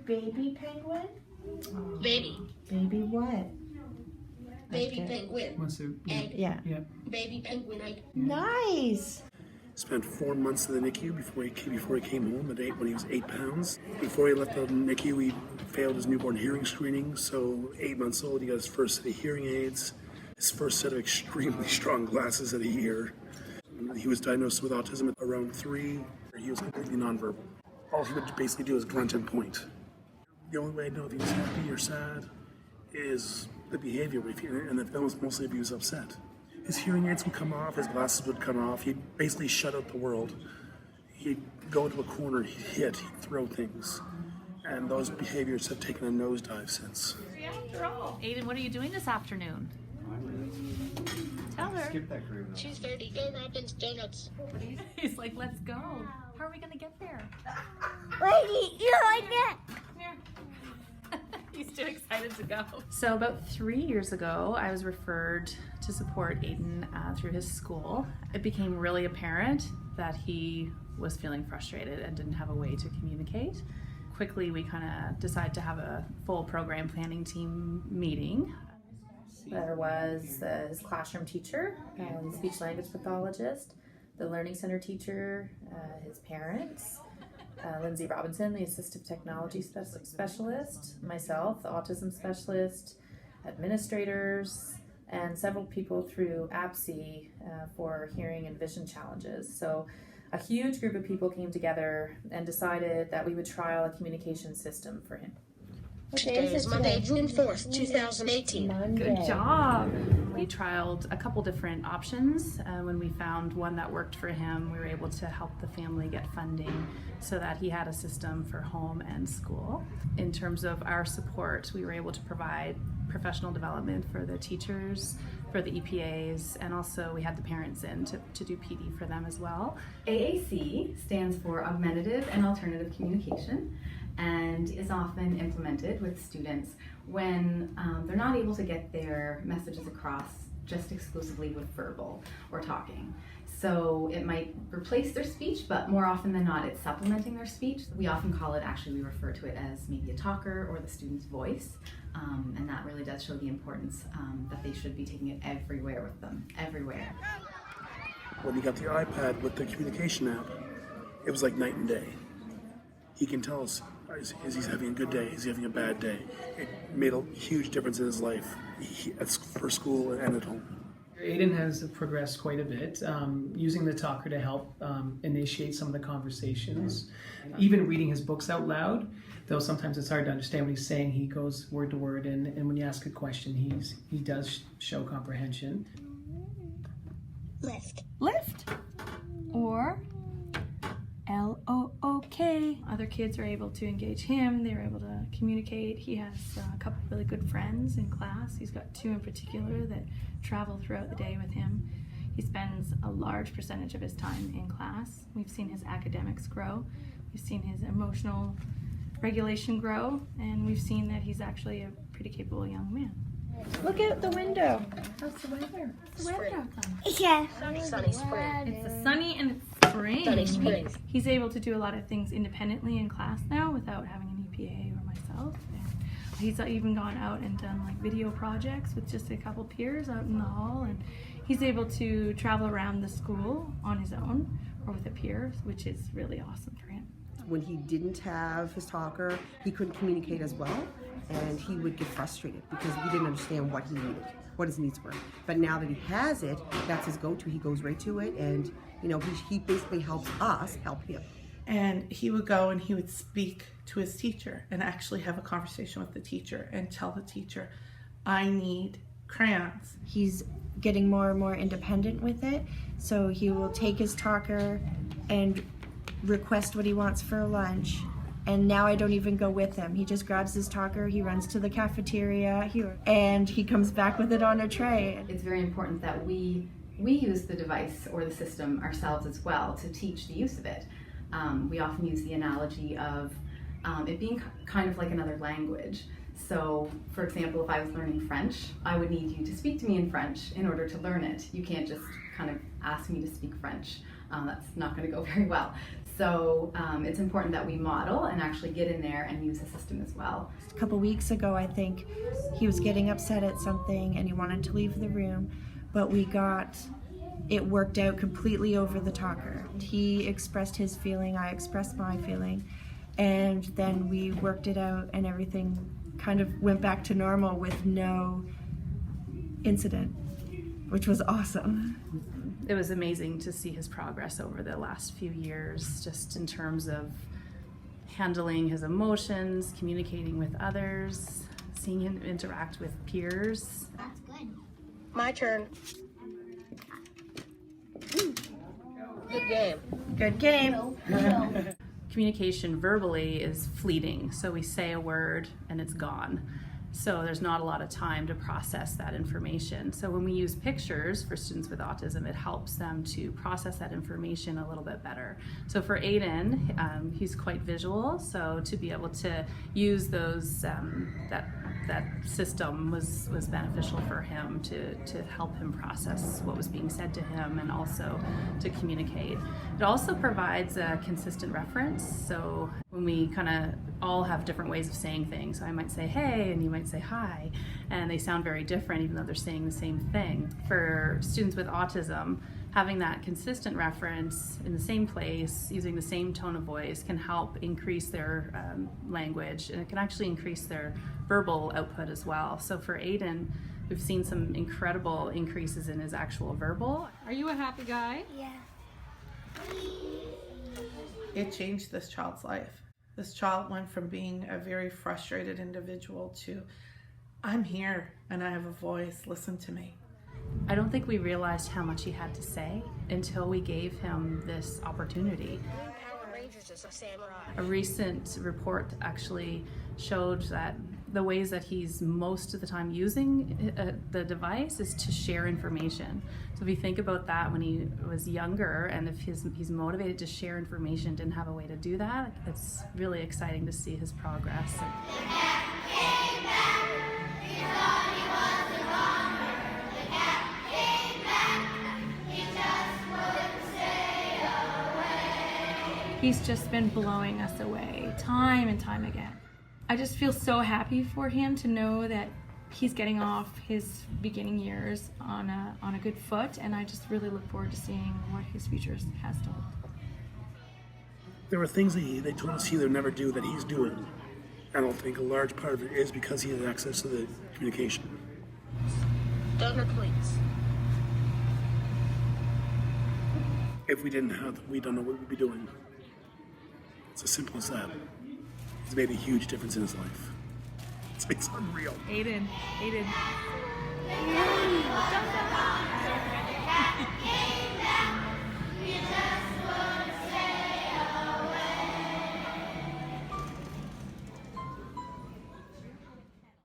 baby penguin? Baby. Baby what? Baby penguin. What's it? Egg. Yeah. Yep. Baby penguin egg. Nice. Spent 4 months in the NICU before he came home when he was 8 pounds. Before he left the NICU, he failed his newborn hearing screening. So 8 months old, he got his first set of hearing aids, his first set of extremely strong glasses at a year. He was diagnosed with autism at around 3. He was completely nonverbal. All he would basically do is grunt and point. The only way I know if he was happy or sad is the behavior, and mostly if he was upset. His hearing aids would come off, his glasses would come off, he'd basically shut out the world. He'd go into a corner, he'd throw things. And those behaviors have taken a nosedive since. Aiden, what are you doing this afternoon? Tell her. Skip that career. She's 30. Go Robin's Donuts. He's like, let's go. How are we going to get there? Wait, you like that? He's too excited to go. So about 3 years ago, I was referred to support Aiden through his school. It became really apparent that he was feeling frustrated and didn't have a way to communicate. Quickly, we kind of decided to have a full program planning team meeting. There was his classroom teacher, the speech language pathologist, the learning center teacher, his parents, Lindsay Robinson, the assistive technology specialist, myself, the autism specialist, administrators, and several people through AAC for hearing and vision challenges. So a huge group of people came together and decided that we would trial a communication system for him. Today is Monday, June 4th, 2018. Good job. We trialed a couple different options. When we found one that worked for him, we were able to help the family get funding so that he had a system for home and school. In terms of our support, we were able to provide professional development for the teachers, for the EPAs, and also we had the parents in to do PD for them as well. AAC stands for Augmentative and Alternative Communication, and is often implemented with students when they're not able to get their messages across just exclusively with verbal or talking. So it might replace their speech, but more often than not, it's supplementing their speech. We often call it, actually we refer to it as maybe a talker or the student's voice. And that really does show the importance that they should be taking it everywhere with them, everywhere. When he got the iPad with the communication app, it was like night and day. He can tell us, is he having a good day? Is he having a bad day? It made a huge difference in his life, for school and at home. Aiden has progressed quite a bit, using the talker to help initiate some of the conversations. Even reading his books out loud, though sometimes it's hard to understand what he's saying, he goes word to word, and when you ask a question, he does show comprehension. Lift. Lift or LOOK. Other kids are able to engage him, they're able to communicate. He has a couple really good friends in class. He's got 2 in particular that travel throughout the day with him. He spends a large percentage of his time in class. We've seen his academics grow, we've seen his emotional regulation grow, and we've seen that he's actually a pretty capable young man. Look out the window. How's the weather? What's the weather outside? Yeah. Sunny spring. It's a sunny and it's spring. Sunny spring. He's able to do a lot of things independently in class now without having an EPA or myself. And he's even gone out and done like video projects with just a couple peers out in the hall, and he's able to travel around the school on his own or with a peer, which is really awesome for him. When he didn't have his talker, he couldn't communicate as well, and he would get frustrated because he didn't understand what he needed, what his needs were. But now that he has it, that's his go-to. He goes right to it, and he basically helps us help him. And he would go and he would speak to his teacher and actually have a conversation with the teacher and tell the teacher, I need crayons. He's getting more and more independent with it, so he will take his talker and request what he wants for lunch, and now I don't even go with him. He just grabs his talker, he runs to the cafeteria, and he comes back with it on a tray. It's very important that we use the device or the system ourselves as well to teach the use of it. We often use the analogy of it being kind of like another language. So, for example, if I was learning French, I would need you to speak to me in French in order to learn it. You can't just kind of ask me to speak French. That's not going to go very well. So it's important that we model and actually get in there and use the system as well. A couple weeks ago, I think, he was getting upset at something and he wanted to leave the room, but it worked out completely over the talker. He expressed his feeling, I expressed my feeling, and then we worked it out and everything kind of went back to normal with no incident, which was awesome. It was amazing to see his progress over the last few years, just in terms of handling his emotions, communicating with others, seeing him interact with peers. That's good. My turn. Good game. Good game. Communication verbally is fleeting, so we say a word and it's gone. So there's not a lot of time to process that information. So when we use pictures for students with autism, it helps them to process that information a little bit better. So for Aiden, he's quite visual, so to be able to use those, that system was beneficial for him to help him process what was being said to him and also to communicate. It also provides a consistent reference. So when we kind of all have different ways of saying things, so I might say hey and you might say hi, and they sound very different even though they're saying the same thing. For students with autism, having that consistent reference in the same place, using the same tone of voice can help increase their language, and it can actually increase their verbal output as well. So for Aiden, we've seen some incredible increases in his actual verbal. Are you a happy guy? Yeah. It changed this child's life. This child went from being a very frustrated individual to, I'm here and I have a voice, listen to me. I don't think we realized how much he had to say until we gave him this opportunity. Power Rangers is a samurai. A recent report actually showed that the ways that he's most of the time using the device is to share information. So if you think about that when he was younger, and if he's motivated to share information, didn't have a way to do that, it's really exciting to see his progress. He's just been blowing us away time and time again. I just feel so happy for him to know that he's getting off his beginning years on a good foot, and I just really look forward to seeing what his future has to hold. There were things that they told us he would never do that he's doing. I don't think a large part of it is because he has access to the communication. Donor, please. If we didn't have them, we don't know what we'd be doing. It's as simple as that. It's made a huge difference in his life. It's unreal. Aiden.